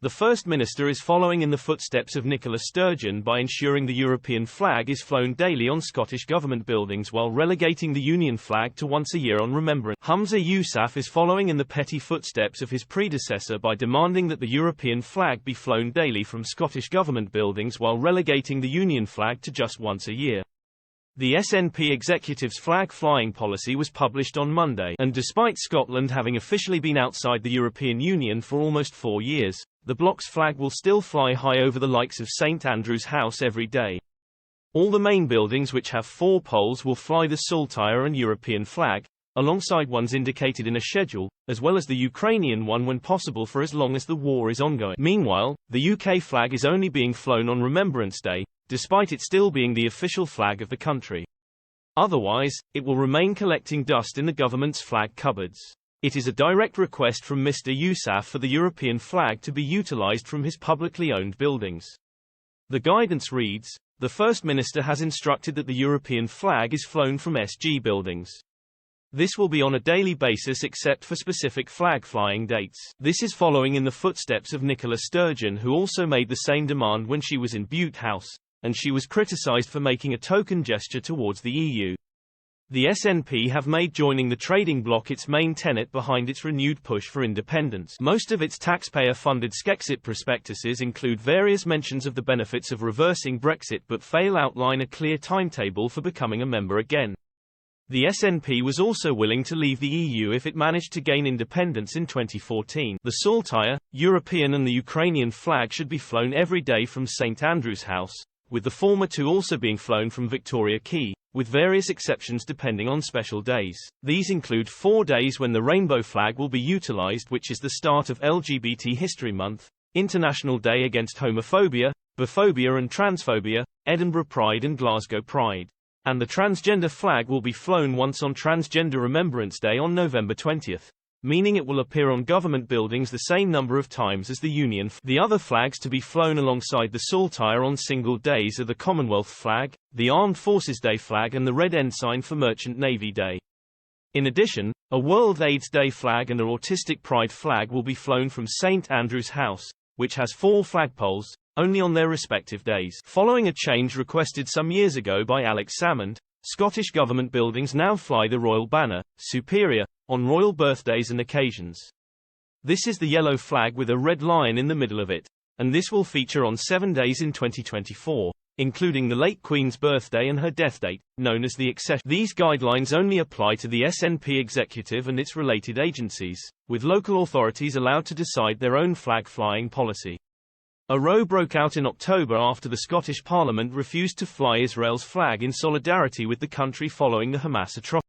The First Minister is following in the footsteps of Nicola Sturgeon by ensuring the European flag is flown daily on Scottish Government buildings while relegating the Union flag to once a year on Remembrance. Humza Yousaf is following in the petty footsteps of his predecessor by demanding that the European flag be flown daily from Scottish Government buildings while relegating the Union flag to just once a year. The SNP executive's flag flying policy was published on Monday, and despite Scotland having officially been outside the European Union for almost 4 years, the bloc's flag will still fly high over the likes of St Andrew's House every day. All the main buildings which have 4 poles will fly the Saltire and European flag, alongside ones indicated in a schedule, as well as the Ukrainian one when possible for as long as the war is ongoing. Meanwhile, the UK flag is only being flown on Remembrance Day, despite it still being the official flag of the country. Otherwise, it will remain collecting dust in the government's flag cupboards. It is a direct request from Mr. Yousaf for the European flag to be utilised from his publicly owned buildings. The guidance reads, "The First Minister has instructed that the European flag is flown from SG buildings. This will be on a daily basis except for specific flag flying dates." This is following in the footsteps of Nicola Sturgeon, who also made the same demand when she was in Bute House, and she was criticised for making a token gesture towards the EU. The SNP have made joining the trading bloc its main tenet behind its renewed push for independence. Most of its taxpayer-funded Skexit prospectuses include various mentions of the benefits of reversing Brexit but fail to outline a clear timetable for becoming a member again. The SNP was also willing to leave the EU if it managed to gain independence in 2014. The Saltire, European and the Ukrainian flag should be flown every day from St Andrew's House, with the former two also being flown from Victoria Quay, with various exceptions depending on special days. These include 4 days when the rainbow flag will be utilised, which is the start of LGBT History Month, International Day Against Homophobia, Biphobia and Transphobia, Edinburgh Pride and Glasgow Pride. And the transgender flag will be flown once on Transgender Remembrance Day on November 20th. Meaning it will appear on government buildings the same number of times as the Union. The other flags to be flown alongside the Saltire on single days are the Commonwealth flag, the Armed Forces Day flag and the Red Ensign for Merchant Navy Day. In addition, a World AIDS Day flag and an Autistic Pride flag will be flown from St Andrew's House, which has 4 flagpoles, only on their respective days. Following a change requested some years ago by Alex Salmond, Scottish Government buildings now fly the Royal Banner, Superior, on royal birthdays and occasions. This is the yellow flag with a red lion in the middle of it, and this will feature on 7 days in 2024, including the late Queen's birthday and her death date, known as the accession. These guidelines only apply to the SNP executive and its related agencies, with local authorities allowed to decide their own flag flying policy. A row broke out in October after the Scottish Parliament refused to fly Israel's flag in solidarity with the country following the Hamas atrocities.